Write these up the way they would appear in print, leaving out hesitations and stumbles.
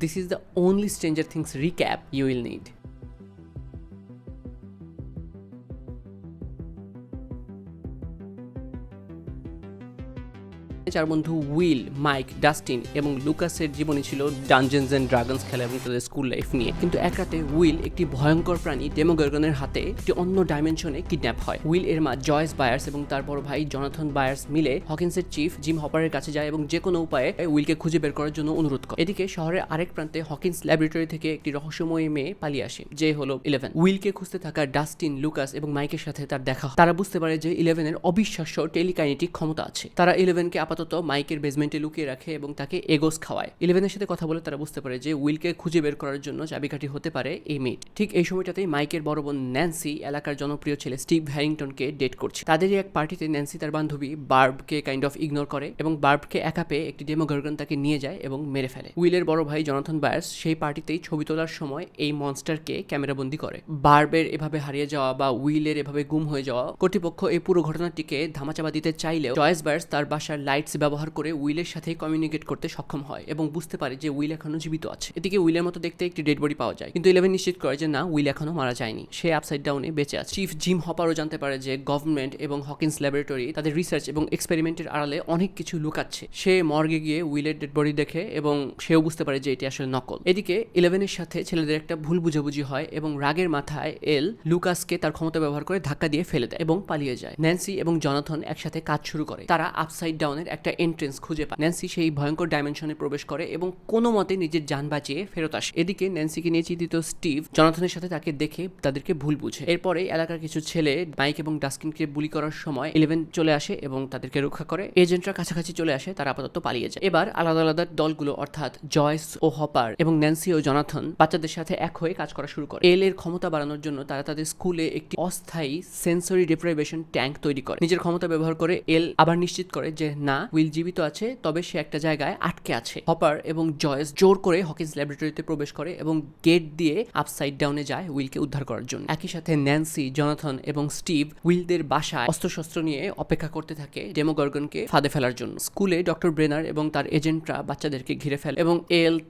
This is the only Stranger Things recap you will need. চার বন্ধু will, mic, Dustin এবং লুকাসের জীবনী ছিল ডানজেন্স এন্ড ড্রাগনস খেলা এবং তাদের স্কুল লাইফ নিয়ে। কিন্তু এক রাতে উইল একটি ভয়ঙ্কর প্রাণী ডেমোগর্গনের হাতে একটি অন্য ডাইমেনশনে কিডন্যাপ হয়। উইল এর মা জয়েস বায়ার্স এবং তার বড় ভাই জনাথন বায়ার্স মিলে হকিন্সের চিফ জিম হপারের কাছে যায় এবং যে কোনো উপায়ে উইলকে খুঁজে বের করার জন্য অনুরোধ করে। এদিকে শহরের আরেক প্রান্তে হকিন্স ল্যাবরেটরি থেকে একটি রহস্যময় মেয়ে পালিয়ে আসে, যে হলো 11। উইলকে খুঁজতে থাকা ডাস্টিন, লুকাস এবং মাইকের সাথে তার দেখা হয়। তারা বুঝতে পারে যে 11 এর অবিশ্বাস্য টেলিকাইনেটিক ক্ষমতা আছে। তারা 11কে আপাতত মাইকের বেসমেন্টে লুকিয়ে রাখে এবং তাকে এগোস খাওয়ায়। 11 সাথে কথা বলে তারা বুঝতে পারে যে উইলকে খুঁজে বের করার জন্য চাবিকাঠি হতে পারে এই মেয়েটি। ঠিক এই সময়টাতেই মাইকের বড় বোন ন্যান্সি এলাকার জনপ্রিয় ছেলে স্টিভ হ্যারিংটনকে ডেট করছে। তাদেরই এক পার্টিতে ন্যান্সি তার বান্ধবী বার্বকে কাইন্ড অফ ইগনোর করে এবং বার্বকে একা পেয়ে একটি ডেমোগর্গন তাকে নিয়ে যায় এবং মেরে ফেলে। উইলের বড় ভাই জনাথন বায়ার্স সেই পার্টিতেই ছবি তোলার সময় এই মনস্টারকে ক্যামেরাবন্দি করে। বার্বের এভাবে হারিয়ে যাওয়া বা উইলের এভাবে গুম হয়ে যাওয়া, কর্তৃপক্ষ এই পুরো ঘটনাটিকে ধামাচাপা দিতে চাইলেও জয়েস বায়ার্স তার বাসার লাইটস ব্যবহার করে উইলের সাথে কমিউনিকেট করতে সক্ষম হয় এবং বুঝতে পারে যে উইল এখনো জীবিত আছে। এদিকে উইলের মতো দেখতে একটি ডেড বডি পাওয়া যায়, কিন্তু 11 নিশ্চিত করে যে না, উইল এখনো মারা যায়নি, সে আপসাইড ডাউনে বেঁচে আছে। চিফ জিম হপারও জানতে পারে যে গভর্নমেন্ট এবং হকিন্স ল্যাবরেটরি তাদের রিসার্চ এবং এক্সপেরিমেন্টের আড়ালে অনেক কিছু লুকাচ্ছে। সে মর্গে গিয়ে উইলের ডেড বডি দেখে এবং সেও বুঝতে পারে যে এটি আসলে নকল। এদিকে 11 এর সাথে ছেলেদের একটা ভুল বুঝাবুঝি হয় এবং রাগের মাথায় লুকাসকে তার ক্ষমতা ব্যবহার করে ধাক্কা দিয়ে ফেলে দেয় এবং পালিয়ে যায়। ন্যান্সি এবং জনাথন একসাথে কাজ শুরু করে। তারা আপসাইড ডাউনের একটা এন্ট্রেন্স খুঁজে পায়। ন্যান্সি সেই ভয়ঙ্কর ডাইমেনশনে প্রবেশ করে এবং কোনো মতে নিজের জান বাঁচিয়ে ফেরত আসে। এদিকে ন্যান্সিকে নিয়ে চিন্তিত স্টিভ জনাথনের সাথে তাকে দেখে তাদেরকে ভুল বুঝে। এরপরে এলাকার কিছু ছেলে মাইক এবং ডাস্কিনকে বুলি করার সময় 11 চলে আসে এবং তাদেরকে রক্ষা করে। এজেন্টরা কাছাকাছি চলে আসে, তারা আপাতত পালিয়ে যায়। এবার আলাদা আলাদা দলগুলো অর্থাৎ জয়েস ও হপার এবং ন্যান্সি ও জনাথন বাচ্চাদের সাথে এক হয়ে কাজ করা শুরু করে। এর ক্ষমতা বাড়ানোর জন্য তারা তাদের স্কুলে একটি অস্থায়ী সেন্সরি ডিপ্রাইভেশন ট্যাঙ্ক তৈরি করে। নিজের ক্ষমতা ব্যবহার করে আবার নিশ্চিত করে যে না, উইল জীবিত আছে, তবে সে একটা জায়গায় আটকে আছে। হপার এবং জয়েস জোর করে হকিন্স ল্যাবরেটরিতে প্রবেশ করে এবং গেট দিয়ে আপসাইড ডাউনে যায় উইলকে উদ্ধার করার জন্য। একই সাথে ন্যান্সি, জনাথন এবং স্টিভ উইলদের বাসায় অস্ত্রশস্ত্র নিয়ে অপেক্ষা করতে থাকে ডেমোগর্গনকে ফাঁদে ফেলার জন্য। স্কুলে ডক্টর ব্রেনার এবং তার এজেন্টরা বাচ্চাদেরকে ঘিরে ফেলে এবং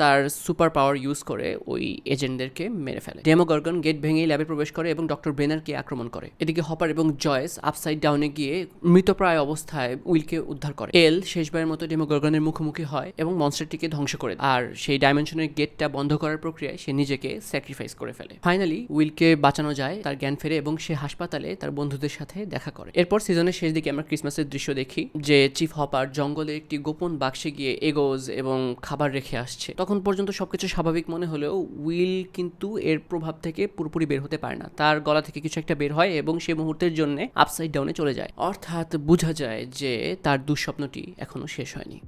তার সুপার পাওয়ার ইউজ করে ওই এজেন্টদেরকে মেরে ফেলে। ডেমোগর্গন গেট ভেঙে ল্যাবে প্রবেশ করে এবং ডক্টর ব্রেনারকে আক্রমণ করে। এদিকে হপার এবং জয়েস আপসাইড ডাউনে গিয়ে মৃতপ্রায় অবস্থায় উইলকে উদ্ধার করে। শেষবারের মতো ডেমোগর্গনের মুখোমুখি হয় এবং মনস্টারটিকে ধ্বংস করে, আর সেই ডাইমেনশনের গেটটা বন্ধ করার প্রক্রিয়ায় সে নিজেকে স্যাক্রিফাইস করে ফেলে। ফাইনালি উইলকে বাঁচানো যায়, তার জ্ঞান ফেরে এবং সে হাসপাতালে তার বন্ধুদের সাথে দেখা করে। এরপর সিজনের শেষ দিকে আমরা ক্রিসমাসের দৃশ্য দেখি, যে চিফ হপার জঙ্গলে একটি গোপন বাক্সে গিয়ে এগোজ এবং খাবার রেখে আসছে। তখন পর্যন্ত সবকিছু স্বাভাবিক মনে হলেও উইল কিন্তু এর প্রভাব থেকে পুরোপুরি বের হতে পারে না। তার গলা থেকে কিছু একটা বের হয় এবং সে মুহূর্তের জন্য আপসাইড ডাউনে চলে যায়। অর্থাৎ বোঝা যায় যে তার দুঃস্বপ্নটি এখনো শেষ হয়নি।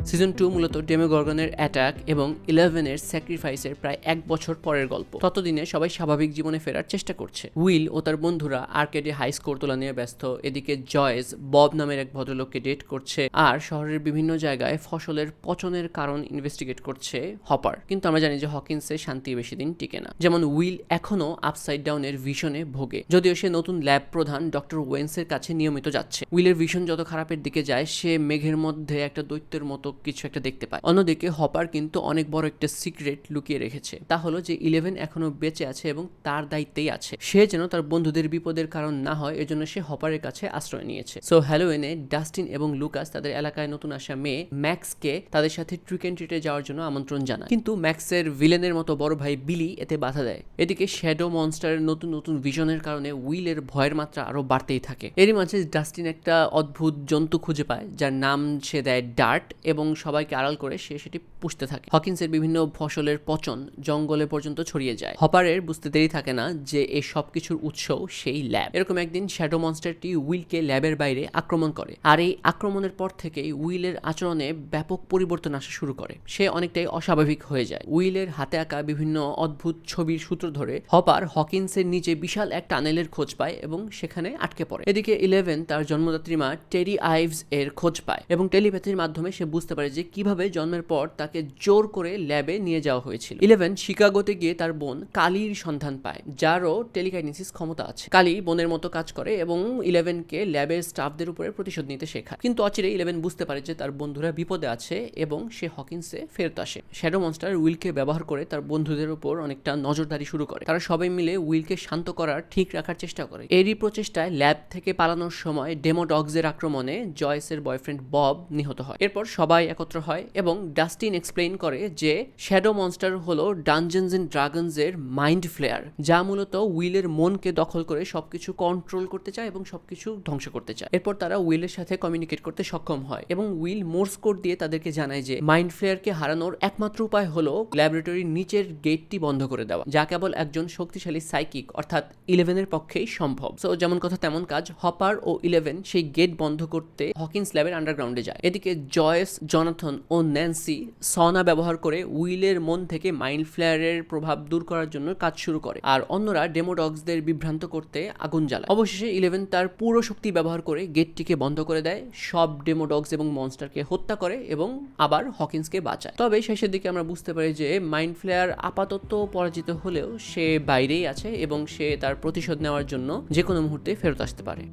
সিজন 2 মূলত ডেমোগর্গনের অ্যাটাক এবং 11 এর স্যাক্রিফাইসের প্রায় 1 বছর পরের গল্প। ততদিনে সবাই স্বাভাবিক জীবনে ফেরার চেষ্টা করছে। উইল ও তার বন্ধুরা আর্কেডে হাই স্কোর তোলা নিয়ে ব্যস্ত। এদিকে জয়েস বব নামের এক ভদ্রলোককে ডেট করছে, আর শহরের বিভিন্ন জায়গায় ফসলের পচনের কারণ ইনভেস্টিগেট করছে হপার। কিন্তু আমরা জানি যে হকিন্সের শান্তি বেশি দিন টিকে না। যেমন উইল এখনো আপসাইড ডাউনের ভিশনে ভোগে, যদিও সে নতুন ল্যাব প্রধান ডক্টর ওয়েন্সের কাছে নিয়মিত যাচ্ছে। উইলের ভিশন যত খারাপের দিকে যায়, সে মেঘের মধ্যে একটা দৈত্যের মতো কিছু একটা দেখতে পায়। অন্যদিকে হপার কিন্তু অনেক বড় একটা সিক্রেট লুকিয়ে রেখেছে, তা হলো যে 11 এখনো বেঁচে আছে এবং তার দায়িত্বেই আছে। সে যেন তার বন্ধুদের বিপদের কারণ না হয়, এজন্য সে হপারের কাছে আশ্রয় নিয়েছে। সো হ্যালোউইনে ডাস্টিন এবং লুকাস তাদের এলাকায় নতুন আসা মেয়ে ম্যাক্সকে তাদের সাথে ট্রিক এন্ড ট্রিটে যাওয়ার জন্য আমন্ত্রণ জানায়, কিন্তু ম্যাক্সের ভিলেনের মতো বড় ভাই বিলি এতে বাধা দেয়। এদিকে শ্যাডো মনস্টারের নতুন নতুন ভিশনের কারণে উইলের ভয়ের মাত্রা আরো বাড়তেই থাকে। এরই মাঝে ডাস্টিন একটা অদ্ভুত জন্তু খুঁজে পায়, যার নাম সে দেয় ডার্ট, এবং সবাইকে আড়াল করে সে সেটি পুষতে থাকে। হকিন্সের বিভিন্ন ফসলের পচন জঙ্গলে পর্যন্ত ছড়িয়ে যায়। হপারের বুঝতে দেরি থাকে না যে এই সবকিছুর উৎস সেই ল্যাব। এরকম একদিন শ্যাডো মনস্টারটি উইলকে ল্যাবের বাইরে আক্রমণ করে, আর এই আক্রমণের পর থেকেই উইলের আচরণে ব্যাপক পরিবর্তন আসা শুরু করে। সে অনেকটাই অস্বাভাবিক হয়ে যায়। উইলের হাতে আঁকা বিভিন্ন অদ্ভুত ছবির সূত্র ধরে হপার হকিন্সের নিচে বিশাল এক টানেলের খোঁজ পায় এবং সেখানে আটকে পড়ে। এদিকে 11 তার জন্মদাত্রী মা টেরি আইভস এর খোঁজ পায় এবং টেলিপ্যাথির মাধ্যমে সে বুঝতে বুঝতে পারে যে কিভাবে জন্মের পর তাকে জোর করে ল্যাবে নিয়ে যাওয়া হয়েছিল। 11 শিকাগোতে গিয়ে তার বোন কালির সন্ধান পায়, যারও টেলিকাইনেসিস ক্ষমতা আছে। কালি বোনের মতো কাজ করে এবং 11কে ল্যাবের স্টাফদের উপরে প্রতিশোধ নিতে শেখায়। কিন্তু অচিরে 11 বুঝতে পারে যে তার বন্ধুরা বিপদে আছে এবং সে হকিন্সে ফেরত আসে। শ্যাডো মনস্টার উইলকে ব্যবহার করে তার বন্ধুদের উপর অনেকটা নজরদারি শুরু করে। তারা সবাই মিলে উইলকে শান্ত করার, ঠিক রাখার চেষ্টা করে। এরই প্রচেষ্টায় ল্যাব থেকে পালানোর সময় ডেমোডগসের আক্রমণে জয়েসের বয়ফ্রেন্ড বব নিহত হয়। এরপর সবাই একত্র হয় এবং ডাস্টিন এক্সপ্লেইন করে যে শ্যাডো মনস্টার হলো ডানজেনস এন্ড ড্রাগনস এর মাইন্ড ফ্লেয়ার, যা মূলত উইলের মনকে দখল করে সবকিছু কন্ট্রোল করতে চায় এবং সবকিছু ধ্বংস করতে চায়। এরপর তারা উইলের সাথে কমিউনিকেট করতে সক্ষম হয় এবং উইল মোর্স কোড দিয়ে তাদেরকে জানায় যে মাইন্ড ফ্লেয়ারকে হারানোর একমাত্র উপায় হলো ল্যাবরেটরির নিচের গেটটি বন্ধ করে দেওয়া, যা কেবল একজন শক্তিশালী সাইকিক অর্থাৎ 11-এর পক্ষেই সম্ভব। সো যেমন কথা তেমন কাজ, হপার ও 11 সেই গেট বন্ধ করতে হকিন্স ল্যাবের আন্ডারগ্রাউন্ডে যায়। এদিকে জয়েস, জনাথন ও ন্যান্সি সনা ব্যবহার করে উইলের মন থেকে মাইন্ড ফ্লেয়ারের প্রভাব দূর করার জন্য কাজ শুরু করে, আর অন্যরা ডেমোডগসদের বিভ্রান্ত করতে আগুন জ্বালায়। অবশেষে 11 তার পুরো শক্তি ব্যবহার করে গেটটিকে বন্ধ করে দেয়, সব ডেমোডগস এবং মনস্টারকে হত্যা করে এবং আবার হকিন্সকে বাঁচায়। তবে শেষের দিকে আমরা বুঝতে পারি যে মাইন্ড ফ্লেয়ার আপাতত পরাজিত হলেও সে বাইরেই আছে এবং সে তার প্রতিশোধ নেওয়ার জন্য যে কোনো মুহূর্তে ফেরত আসতে পারে।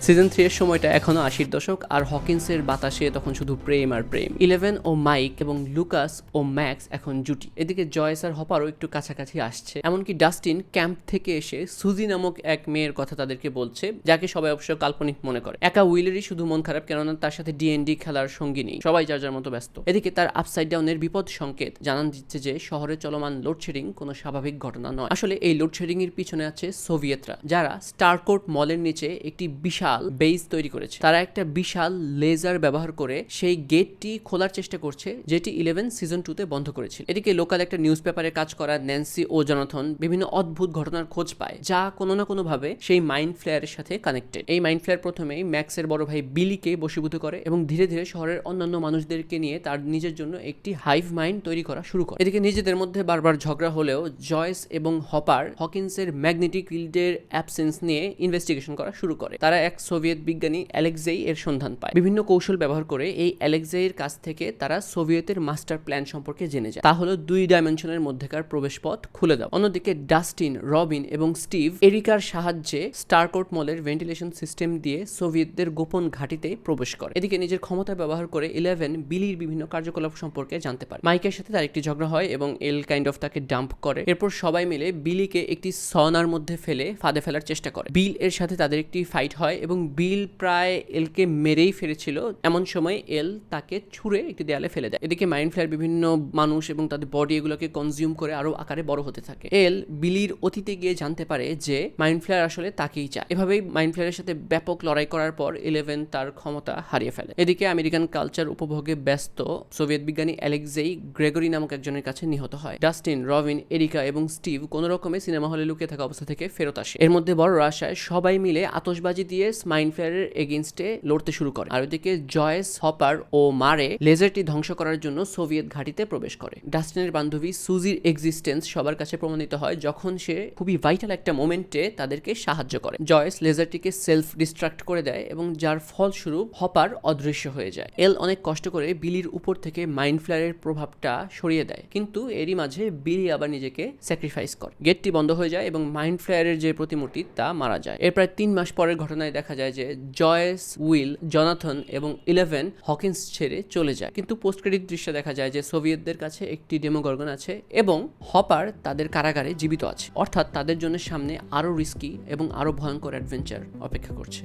সিজন 3 এর সময়টা এখনো 80-র দশক, আর হকিন্সের বাতাসে তখন শুধু প্রেম আর প্রেম। 11 ও মাইক এবং লুকাস ও ম্যাক্স এখন জুটি। এদিকে জয়েস আর হপারও একটু কাছাকাছি আসছে। এমনকি ডাস্টিন ক্যাম্প থেকে এসে সুজি নামক এক মেয়ের কথা তাদেরকে বলছে, যাকে সবাই অবশ্য কাল্পনিক মনে করে। একা উইলেরই শুধু মন খারাপ, কেননা তার সাথে D&D খেলার সঙ্গী নেই, সবাই যার যার মতো ব্যস্ত। এদিকে তার আপসাইড ডাউনের বিপদ সংকেত জানান দিচ্ছে যে শহরে চলমান লোডশেডিং কোনো স্বাভাবিক ঘটনা নয়। আসলে এই লোডশেডিং এর পিছনে আছে সোভিয়েতরা, যারা স্টারকোর্ট মলের নিচে একটি বিশাল বেস তৈরি করেছে। তারা একটা বিশাল লেজার ব্যবহার করে সেই গেটটি খোলার চেষ্টা করছে, যেটি 11 সিজন 2 তে বন্ধ করেছিল। এদিকে লোকাল একটা নিউজ পেপারে কাজ করা ন্যান্সি ও জনাথন বিভিন্ন অদ্ভুত ঘটনার খোঁজ পায়, যা কোনো না কোনো ভাবে সেই মাইন্ড ফ্লেয়ারের সাথে কানেক্টেড। এই মাইন্ড ফ্লেয়ার প্রথমেই ম্যাক্সের বড় ভাই বিলিকে বশীভূত করে এবং ধীরে ধীরে শহরের অন্যান্য মানুষদেরকে নিয়ে তার নিজের জন্য একটি হাইভ মাইন্ড তৈরি করা শুরু করে। এদিকে নিজেদের মধ্যে বারবার ঝগড়া হলেও জয়েস এবং হপার হকিন্সের ম্যাগনেটিক ফিল্ডের অ্যাবসেন্স নিয়ে ইনভেস্টিগেশন করা শুরু করে। তারা এক সোভিয়েত বিজ্ঞানী অ্যালেক্সেই এর সন্ধান পায়। বিভিন্ন কৌশল ব্যবহার করে এই অ্যালেক্সেইয়ের কাছ থেকে তারা সোভিয়েতের মাস্টার প্ল্যান সম্পর্কে জেনে যায়। তা হলো 2 ডাইমেনশনের মধ্যেকার প্রবেশপথ খুলে দাও। অন্যদিকে ডাস্টিন, রবিন এবং স্টিভ এরিকার সাহায্যে স্টারকোর্ট মলের ভেন্টিলেশন সিস্টেম দিয়ে সোভিয়েতদের গোপন ঘাঁটিতে প্রবেশ করে। এদিকে নিজের ক্ষমতা ব্যবহার করে 11 বিলির বিভিন্ন কার্যকলাপ সম্পর্কে জানতে পারে। মাইকের সাথে তার একটি ঝগড়া হয় এবং এল কাইন্ড অফ তাকে ডাম্প করে। এরপর সবাই মিলে বিলিকে একটি সনার মধ্যে ফেলে ফাঁদে ফেলার চেষ্টা করে। বিল এর সাথে তাদের একটি ফাইট হয় এবং বিল প্রায় এলকে মেরেই ফেলেছিল। এমন সময় এল তাকে ছুঁড়ে একটি দেয়ালে ফেলে দেয়। এদিকে মাইন্ড ফ্লেয়ার বিভিন্ন মানুষ এবং তাদের বডি এগুলোকে কনজিউম করে আরো আকারে বড় হতে থাকে। এল বিলির অতীতে গিয়ে জানতে পারে যে মাইন্ড ফ্লেয়ার আসলে তাকেই চায়। এভাবেই মাইন্ড ফ্লেয়ারের সাথে ব্যাপক লড়াই করার পর 11 তার ক্ষমতা হারিয়ে ফেলে। এদিকে আমেরিকান কালচার উপভোগে ব্যস্ত সোভিয়েত বিজ্ঞানী অ্যালেক্সেই গ্রেগরি নামক একজনের কাছে নিহত হয়। ডাস্টিন, রবিন, এরিকা এবং স্টিভ কোনো রকমে সিনেমা হলে লুকিয়ে থাকা অবস্থা থেকে ফেরত আসে। এর মধ্যে বড় আশায় সবাই মিলে আতশবাজি দিয়ে মাইন্ড ফ্লেয়ারের এগেইনস্টে লড়তে শুরু করে। আর ওইদিকে জয়েস, হপার ও মারে লেজারটি ধ্বংস করার জন্য সোভিয়েত ঘাঁটিতে প্রবেশ করে। ডাস্টিনের বান্ধবী সুজির এক্সিস্টেন্স সবার কাছে প্রমাণিত হয় যখন সে খুবই ভাইটাল একটা মোমেন্টে তাদেরকে সাহায্য করে। জয়েস লেজারটিকে সেলফ ডিস্ট্রাক্ট করে দেয় এবং যার ফলস্বরূপ হপার অদৃশ্য হয়ে যায়। এল অনেক কষ্ট করে বিলির উপর থেকে মাইন্ড ফ্লেয়ারের প্রভাবটা সরিয়ে দেয়, কিন্তু এরই মাঝে বিলি আবার নিজেকে স্যাক্রিফাইস করে। গেটটি বন্ধ হয়ে যায় এবং মাইন্ড ফ্লেয়ারের যে প্রতিমূর্তি তা মারা যায়। এর প্রায় 3 মাস পরের ঘটনায় দেখা যায় যে জয়েস, উইল, জনাথন এবং 11 হকিন্স ছেড়ে চলে যায়। কিন্তু পোস্ট ক্রেডিট দৃশ্যে দেখা যায় যে সোভিয়েতদের কাছে একটি ডেমোগর্গন আছে এবং হপার তাদের কারাগারে জীবিত আছে। অর্থাৎ তাদের জন্য সামনে আরো রিস্কি এবং আরো ভয়ঙ্কর অ্যাডভেঞ্চার অপেক্ষা করছে।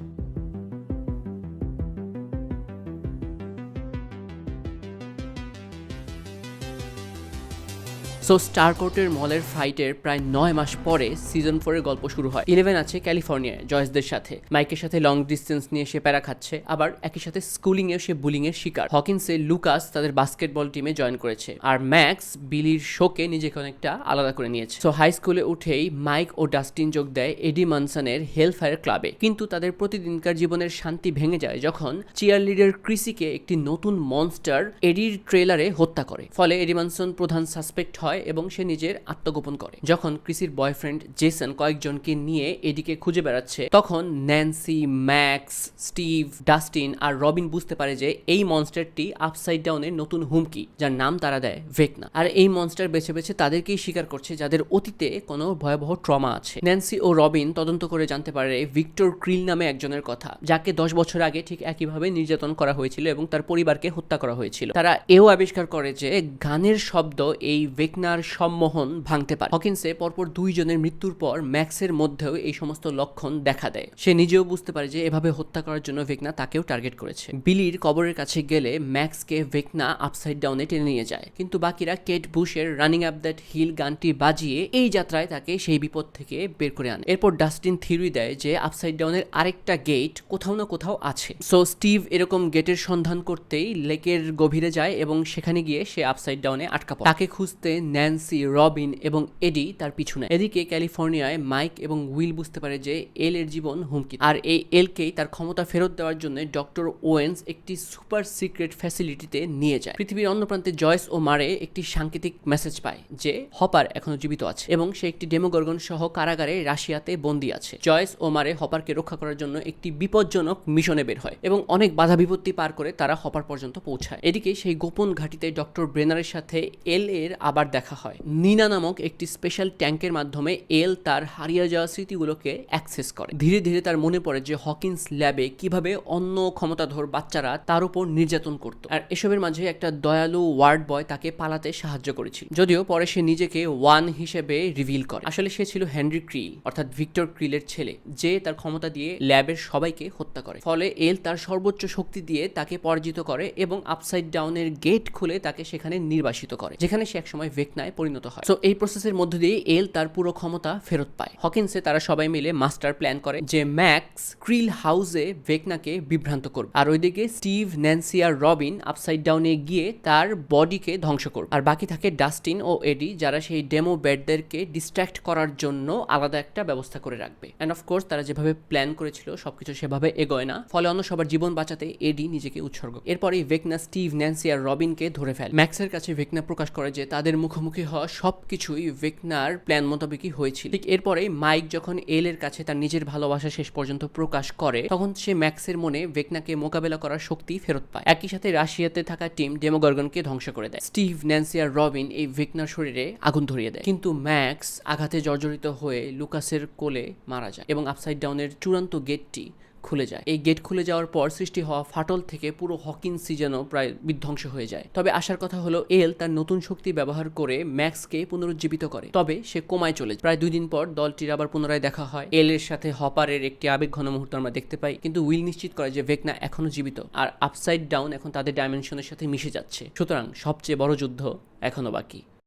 সো স্টারকোর্টের মলের ফাইটের প্রায় 9 মাস পরে সিজন 4 এর গল্প শুরু হয়। 11 আছে ক্যালিফোর্নিয়ায় জয়েসদের সাথে, মাইকের সাথে লং ডিস্টেন্স নিয়ে সে প্যারা খাচ্ছে, আবার একই সাথে স্কুলিং এ সে বুলিং এর শিকার। হকিন্সে লুকাস তাদের বাস্কেটবল টিমে জয়েন করেছে, আর ম্যাক্স বিলির শোকে নিজেকে অনেকটা আলাদা করে নিয়েছে। সো হাই স্কুলে উঠেই মাইক ও ডাস্টিন যোগ দেয় এডি মনসনের হেলফায়ার ক্লাবে, কিন্তু তাদের প্রতিদিনকার জীবনের শান্তি ভেঙে যায় যখন চিয়ারলিডার ক্রিসিকে একটি নতুন মনস্টার এডির ট্রেলারে হত্যা করে। ফলে এডি মনসন প্রধান সাসপেক্ট হয় হয় এবং সে নিজের আত্মগোপন করে। যখন ক্রিসির বয়ফ্রেন্ড জেসন কয়েকজনকে নিয়ে এডিকে খুঁজে বেড়াচ্ছে, তখন ন্যান্সি, ম্যাক্স, স্টিভ, ডাস্টিন আর রবিন বুঝতে পারে যে এই মনস্টারটি আপসাইড ডাউনের নতুন হুমকি, যার নাম তারা দেয় ভেকনা। আর এই মনস্টার বেছে বেছে তাদেরকেই শিকার করছে যাদের অতীতে কোনো ভয়াবহ ট্রমা আছে। ন্যান্সি ও রবিন তদন্ত করে জানতে পারে ভিক্টর ক্রিল নামে একজনের কথা, যাকে 10 বছর আগে ঠিক একইভাবে নির্যাতন করা হয়েছিল এবং তার পরিবারকে হত্যা করা হয়েছিল। তারা এও আবিষ্কার করে যে গানের শব্দ এই ভেকনার সম্মোহন ভাঙতে পারে। হকিন্সে পরপর 2 জনের মৃত্যুর পর ম্যাক্সের মধ্যেও এই সমস্ত লক্ষণ দেখা দেয়। সে নিজেও বুঝতে পারে যে এভাবে হত্যা করার জন্য ভেকনা তাকেও টার্গেট করেছে। বিলির কবরের কাছে গেলে ম্যাক্সকে ভেকনা আপসাইড ডাউনে টেনে নিয়ে যায়, কিন্তু বাকিরা কেট বুশের রানিং আপ দ্যাট হিল গানটি বাজিয়ে এই যাত্রায় তাকে সেই বিপদ থেকে বের করে আনে। এরপর ডাস্টিন থিওরি দেয় যে আপসাইড ডাউনের আরেকটা গেট কোথাও না কোথাও আছে। সো স্টিভ এরকম গেটের সন্ধান করতেই লেকের গভীরে যায় এবং সেখানে গিয়ে সে আপসাইড ডাউনে আটকা পড়ে। তাকে খুঁজতে ন্যান্সি, রবিন এবং এডি তার পিছু নেয়। এদিকে ক্যালিফোর্নিয়ায় মাইক এবং উইল বুঝতে পারে যে এল এর জীবন হুমকি, আর এই এলকেই তার ক্ষমতা ফেরত দেওয়ার জন্য ডক্টর ওয়েন্স একটি সুপার সিক্রেট ফ্যাসিলিটিতে নিয়ে যায়। পৃথিবীর অন্য প্রান্তে জয়েস ও মারে একটি সাংকেতিক মেসেজ পায় যে হপার এখনো জীবিত আছে এবং সে একটি ডেমোগর্গন সহ কারাগারে রাশিয়াতে বন্দী আছে। জয়েস ও মারে হপারকে রক্ষা করার জন্য একটি বিপজ্জনক মিশনে বের হয় এবং অনেক বাধা বিপত্তি পার করে তারা হপার পর্যন্ত পৌঁছায়। এদিকে সেই গোপন ঘাঁটিতে ডক্টর ব্রেনারের সাথে এল এর আবার দেখা হয়। নিনা নামক একটি স্পেশাল ট্যাঙ্কের মাধ্যমে এল তার হারিয়ে যাওয়া স্মৃতিগুলোকে অ্যাক্সেস করে। ধীরে ধীরে তার মনে পড়ে যে হকিন্স ল্যাবে কিভাবে অন্য ক্ষমতাধর বাচ্চারা তার উপর নির্যাতন করত, আর এসবের মাঝে একটা দয়ালু ওয়ার্ড বয় তাকে পালাতে সাহায্য করেছিল। যদিও পরে সে নিজেকে ওয়ান হিসেবে রিভিল করে। আসলে সে ছিল হেনরি ক্রিল অর্থাৎ ভিক্টর ক্রিলের ছেলে, যে তার ক্ষমতা দিয়ে ল্যাবের সবাইকে হত্যা করে। ফলে এল তার সর্বোচ্চ শক্তি দিয়ে তাকে পরাজিত করে এবং আপসাইড ডাউনের গেট খুলে তাকে সেখানে নির্বাসিত করে, যেখানে সে একসময় ভেকনায় পরিণত হয়। সো এই প্রসেসের মধ্য দিয়ে এল তার পুরো ক্ষমতা ফেরত পায়। হকিন্সে তারা সবাই মিলে মাস্টার প্ল্যান করে যে ম্যাক্স ক্রিল হাউসে ভেকনাকে বিভ্রান্ত করবে, আর ওইদিকে স্টিভ, ন্যান্সি আর রবিন আপসাইড ডাউনে গিয়ে তার বডিকে ধ্বংস করবে। আর বাকি থাকে ডাস্টিন ও এডি, যারা সেই ডেমো ব্যাটদেরকে ডিস্ট্র্যাক্ট করার জন্য আলাদা একটা ব্যবস্থা করে রাখবে। অ্যান্ড অফকোর্স তারা যেভাবে প্ল্যান করেছিল সবকিছু সেভাবে এগোয় না, ফলে অন্য সবার জীবন বাঁচাতে এডি নিজেকে উৎসর্গ। এরপরেই ভেকনা স্টিভ, ন্যান্সি আর রবিনকে ধরে ফেলে। ম্যাক্সের কাছে ভেকনা প্রকাশ করে যে তাদের মুখোমুখি হওয়া সবকিছুই ভেকনার প্ল্যান মোতাবেকই হয়েছিল। ঠিক এরপরে মাইক যখন এল এর কাছে তার নিজের ভালোবাসা শেষ পর্যন্ত প্রকাশ করে, তখন সে ম্যাক্সের মনে ভেকনাকে মোকাবেলা করার শক্তি ফেরত পায়। একই সাথে রাশিয়াতে থাকা টিম ডেমোগর্গনকে ধ্বংস করে দেয়। স্টিভ, ন্যান্সি আর রবিন এই ভেকনার শরীরে আগুন ধরিয়ে দেয়, কিন্তু ম্যাক্স আঘাতে জর্জরিত হয়ে লুকাসের কোলে মারা যায় এবং আপসাইড ডাউনের চূড়ান্ত গেটটি খুলে যায়। এই গেট খুলে যাওয়ার পর সৃষ্টি হওয়া ফাটল থেকে পুরো হকিন্সই যেন প্রায় বিধ্বংস হয়ে যায়। তবে আসার কথা হলো এল তার নতুন শক্তি ব্যবহার করে ম্যাক্সকে পুনরুজ্জীবিত করে, তবে সে কোমায় চলে যায়। প্রায় 2 দিন পর দলটির আবার পুনরায় দেখা হয়। এল এর সাথে হপারের একটি আবেগঘন মুহূর্ত আমরা দেখতে পাই, কিন্তু উইল নিশ্চিত করে যে ভেকনা এখনো জীবিত আর আপসাইড ডাউন এখন তাদের ডাইমেনশনের সাথে মিশে যাচ্ছে। সুতরাং সবচেয়ে বড় যুদ্ধ এখনো বাকি।